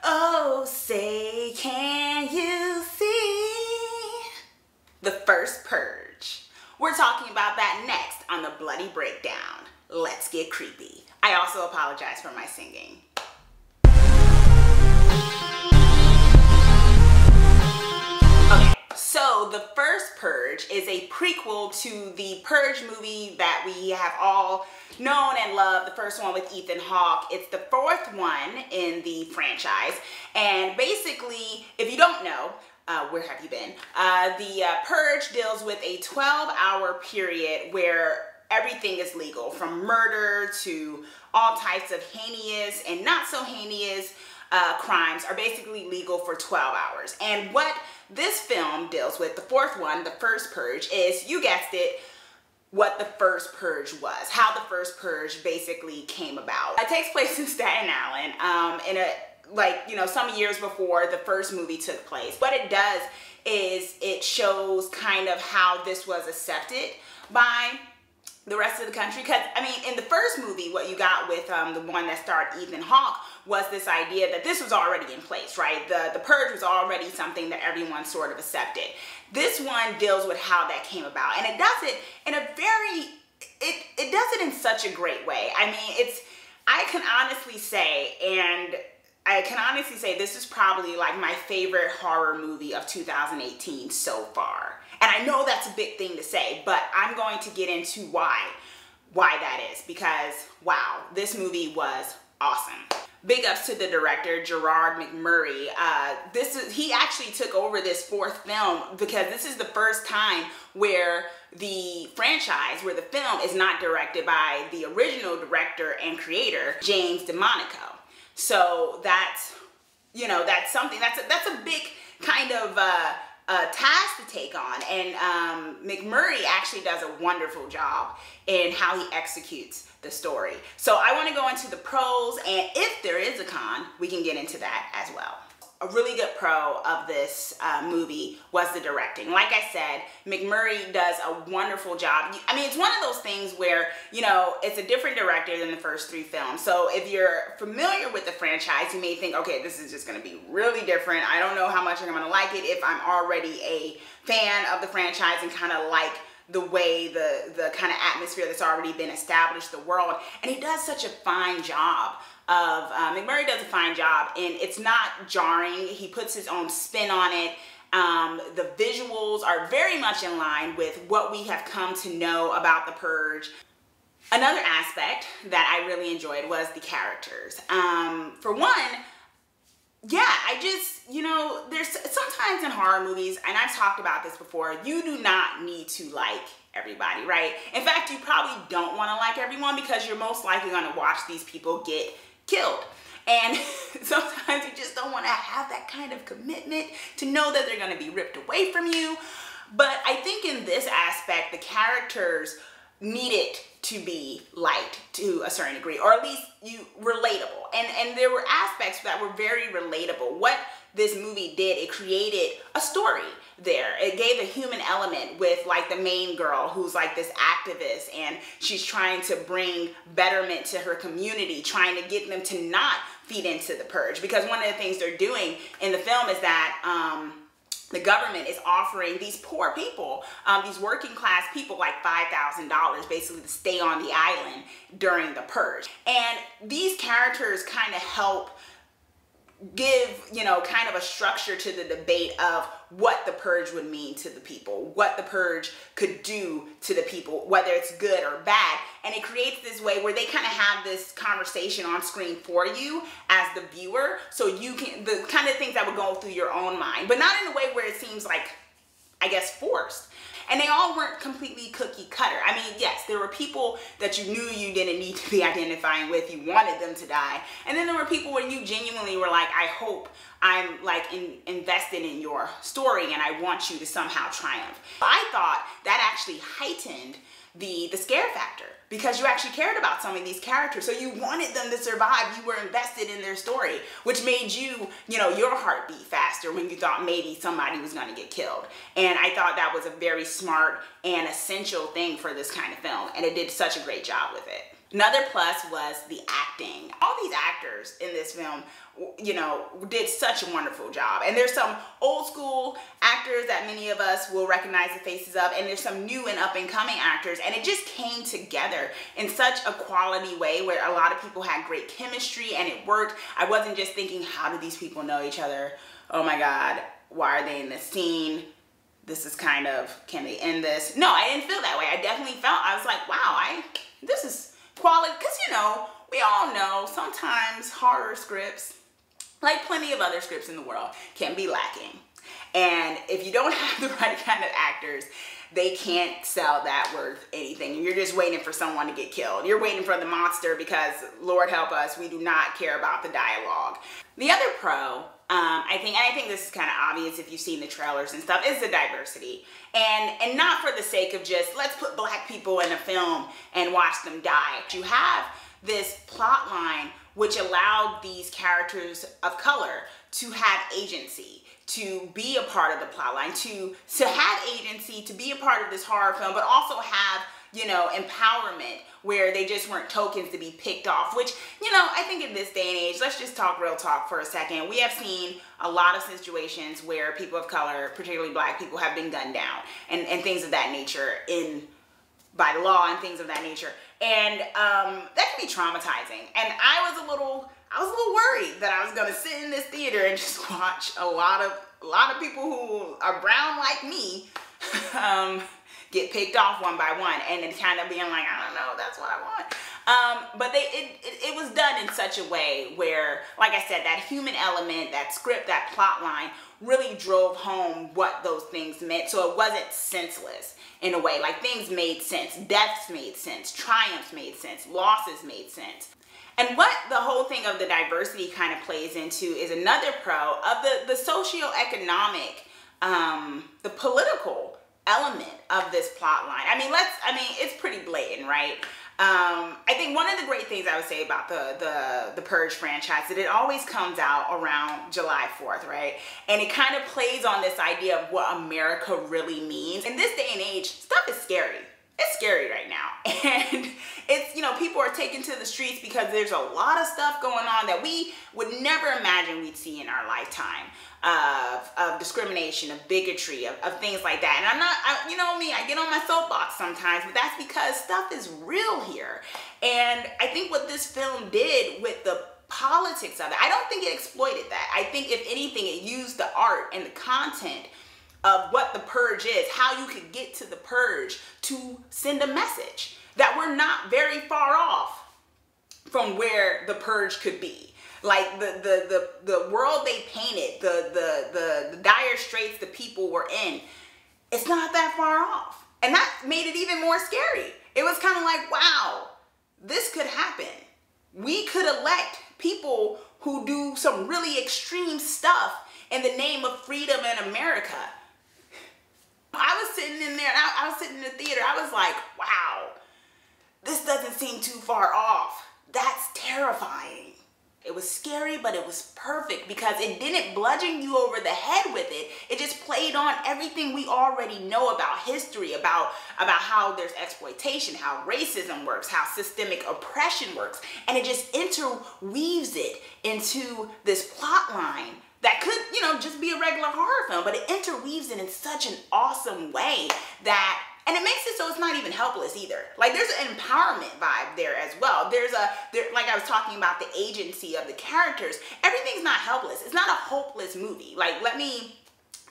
Oh, say, can you see the first purge? We're talking about that next on the Bloody Breakdown. Let's get creepy. I also apologize for my singing. Okay, so the first Purge is a prequel to the Purge movie that we have all known and loved, the first one with Ethan Hawke. It's the fourth one in the franchise, and basically, if you don't know, where have you been? The Purge deals with a 12-hour period where everything is legal, from murder to all types of heinous and not so heinous crimes are basically legal for 12 hours. And what this film deals with, the fourth one, the first Purge, is, you guessed it, what the first Purge was, how the first Purge basically came about. It takes place in Staten Island, in a, some years before the first movie took place. What it does is it shows kind of how this was accepted by the rest of the country. Because, I mean, in the first movie, what you got with the one that starred Ethan Hawke was this idea that this was already in place, right? The Purge was already something that everyone sort of accepted. This one deals with how that came about, and it does it in a very, it does it in such a great way. I mean, I can honestly say this is probably like my favorite horror movie of 2018 so far. And I know that's a big thing to say, but I'm going to get into why that is, because wow, this movie was awesome. Big ups to the director, Gerard McMurray. He actually took over this fourth film because this is the first time where the franchise, where the film is not directed by the original director and creator, James DeMonaco. So that's, you know, that's something, that's a big kind of task to take on, and McMurray actually does a wonderful job in how he executes the story. So I want to go into the pros, and if there is a con, we can get into that as well. A really good pro of this movie was the directing. Like I said, McMurray does a wonderful job. I mean, it's one of those things where, you know, it's a different director than the first three films. So if you're familiar with the franchise, you may think, okay, this is just going to be really different. I don't know how much I'm going to like it if I'm already a fan of the franchise and kind of like the way the kind of atmosphere that's already been established, the world. And he does such a fine job of, McMurray does a fine job, and it's not jarring. He puts his own spin on it. The visuals are very much in line with what we have come to know about the Purge. Another aspect that I really enjoyed was the characters. For one, yeah, you know, there's sometimes in horror movies, and I've talked about this before, you do not need to like everybody, right? In fact, you probably don't want to like everyone because you're most likely going to watch these people get killed. And sometimes you just don't want to have that kind of commitment to know that they're going to be ripped away from you. But I think in this aspect, the characters needed to be liked to a certain degree, or at least relatable. And there were aspects that were very relatable. What this movie did, it created a story there. It gave a human element with like the main girl who's like this activist, and she's trying to bring betterment to her community, trying to get them to not feed into the Purge. Because one of the things they're doing in the film is that the government is offering these poor people, these working class people, like $5,000 basically to stay on the island during the Purge. And these characters kind of help give, you know, kind of a structure to the debate of what the Purge would mean to the people, what the Purge could do to the people, whether it's good or bad. And it creates this way where they kind of have this conversation on screen for you as the viewer, so you can, the kind of things that would go through your own mind, but not in a way where it seems like, I guess, forced. And they all weren't completely cookie cutter. I mean, yes, there were people that you knew you didn't need to be identifying with. You wanted them to die. And then there were people where you genuinely were like, I hope I'm like invested in your story and I want you to somehow triumph. I thought that actually heightened the scare factor, because you actually cared about some of these characters. So you wanted them to survive. You were invested in their story, which made you, you know, your heart beat faster when you thought maybe somebody was going to get killed. And I thought that was a very smart and essential thing for this kind of film. And it did such a great job with it. Another plus was the acting. All these actors in this film, you know, did such a wonderful job. And there's some old school actors that many of us will recognize the faces of, and there's some new and up and coming actors, and it just came together in such a quality way where a lot of people had great chemistry and it worked. I wasn't just thinking, how do these people know each other? Oh my God, why are they in this scene? This is kind of, can they end this? No, I didn't feel that way. I definitely felt, I was like, wow, this is quality, because you know, we all know sometimes horror scripts, like plenty of other scripts in the world, can be lacking. And if you don't have the right kind of actors, they can't sell that worth anything. You're just waiting for someone to get killed. You're waiting for the monster because, Lord help us, we do not care about the dialogue. The other pro, I think this is kind of obvious if you've seen the trailers and stuff, is the diversity. And not for the sake of just, let's put black people in a film and watch them die. You have this plot line which allowed these characters of color to have agency, to be a part of the plot line, to have agency, to be a part of this horror film, but also have, you know, empowerment where they just weren't tokens to be picked off, which, you know, I think in this day and age, let's just talk real talk for a second. We have seen a lot of situations where people of color, particularly black people, have been gunned down and things of that nature by the law and things of that nature. And that can be traumatizing. And I was a little worried that I was gonna sit in this theater and just watch a lot of people who are brown like me get picked off one by one, and then kind of being like, I don't know, that's what I want. But it was done in such a way where, like I said, that human element, that script, that plot line really drove home what those things meant. So it wasn't senseless in a way. Like, things made sense, deaths made sense, triumphs made sense, losses made sense. And what the whole thing of the diversity kind of plays into is another pro of the socioeconomic, the political element of this plot line. I mean, it's pretty blatant, right? I think one of the great things I would say about the Purge franchise is that it always comes out around July 4th, right? And it kind of plays on this idea of what America really means. In this day and age, stuff is scary. It's scary right now. And it's, you know, people are taken to the streets because there's a lot of stuff going on that we would never imagine we'd see in our lifetime, of discrimination, of bigotry, of things like that. And you know me, I get on my soapbox sometimes, but that's because stuff is real here. And I think what this film did with the politics of it, I don't think it exploited that. I think if anything, it used the art and the content of what the Purge is, how you could get to the Purge to send a message that we're not very far off from where the Purge could be. Like the world they painted, the dire straits the people were in, it's not that far off. And that made it even more scary. It was kind of like, wow, this could happen. We could elect people who do some really extreme stuff in the name of freedom in America. I was sitting in there, and I was sitting in the theater, I was like, wow, this doesn't seem too far off. That's terrifying. It was scary, but it was perfect because it didn't bludgeon you over the head with it. It just played on everything we already know about history, about how there's exploitation, how racism works, how systemic oppression works. And it just interweaves it into this plot line that could, you know, just be a regular horror film, but it interweaves it in such an awesome way that, and it makes it so it's not even helpless either. Like, there's an empowerment vibe there as well. Like I was talking about the agency of the characters, everything's not helpless. It's not a hopeless movie. Like,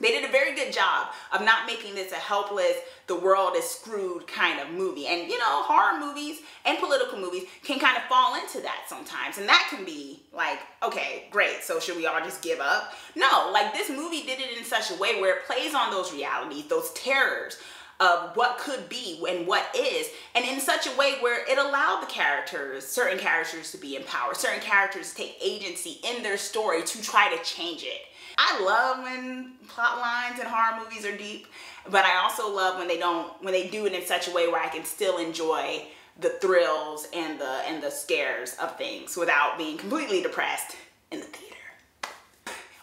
they did a very good job of not making this a helpless, the world is screwed kind of movie. And, you know, horror movies and political movies can kind of fall into that sometimes. And that can be like, okay, great, so should we all just give up? No, like, this movie did it in such a way where it plays on those realities, those terrors of what could be and what is, and in such a way where it allowed the characters, certain characters, to be empowered, certain characters to take agency in their story to try to change it. I love when plot lines in horror movies are deep, but I also love when they do it in such a way where I can still enjoy the thrills and the scares of things without being completely depressed in the theater.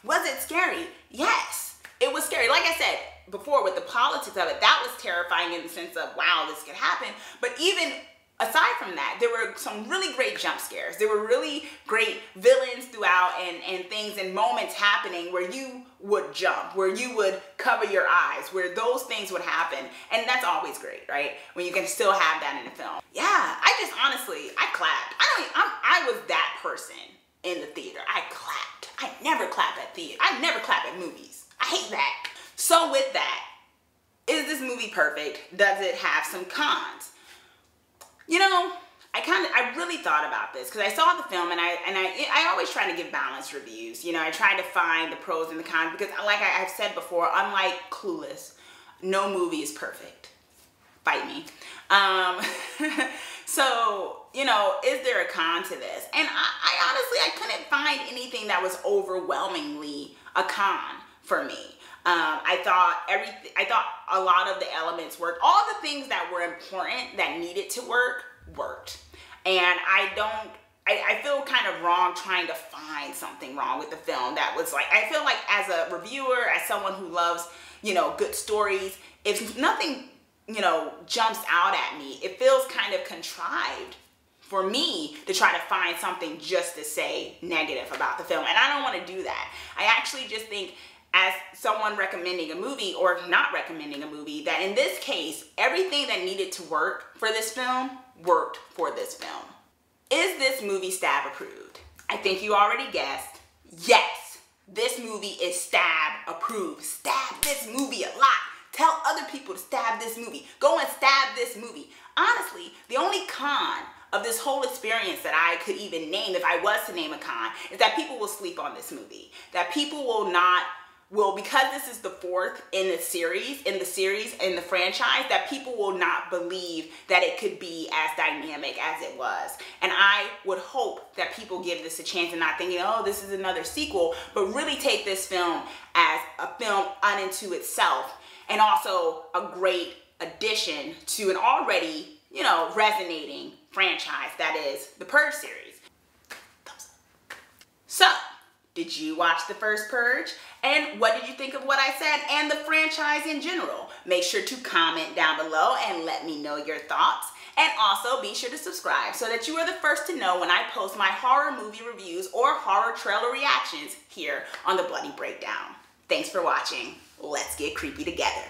Was it scary? Yes, it was scary. Like I said before, with the politics of it, that was terrifying in the sense of, wow, this could happen. But even aside from that, there were some really great jump scares. There were really great villains throughout and things and moments happening where you would jump, where you would cover your eyes, where those things would happen. And that's always great, right? When you can still have that in a film. Yeah, I just honestly, I clapped. I was that person in the theater. I clapped. I never clap at theater. I never clap at movies. I hate that. So with that, is this movie perfect? Does it have some cons? You know, I really thought about this because I saw the film and I always try to give balanced reviews. You know, I try to find the pros and the cons because like I've said before, unlike Clueless, no movie is perfect. Fight me. So, you know, is there a con to this? And I honestly, I couldn't find anything that was overwhelmingly a con for me. I thought a lot of the elements worked. All the things that were important that needed to work, worked. And I feel kind of wrong trying to find something wrong with the film that was like, I feel like as a reviewer, as someone who loves, you know, good stories, if nothing, you know, jumps out at me, it feels kind of contrived for me to try to find something just to say negative about the film. And I don't want to do that. I actually just think as someone recommending a movie or not recommending a movie, that in this case, everything that needed to work for this film worked for this film. Is this movie Stab approved? I think you already guessed. Yes, this movie is Stab approved. Stab this movie a lot. Tell other people to stab this movie. Go and stab this movie. Honestly, the only con of this whole experience that I could even name, if I was to name a con, is that people will sleep on this movie. That people will, because this is the fourth in the series, in the franchise, that people will not believe that it could be as dynamic as it was. And I would hope that people give this a chance and not thinking, oh, this is another sequel, but really take this film as a film unto itself and also a great addition to an already, you know, resonating franchise that is the Purge series. Thumbs up. So, did you watch the first Purge? And what did you think of what I said and the franchise in general? Make sure to comment down below and let me know your thoughts. And also be sure to subscribe so that you are the first to know when I post my horror movie reviews or horror trailer reactions here on The Bloody Breakdown. Thanks for watching. Let's get creepy together.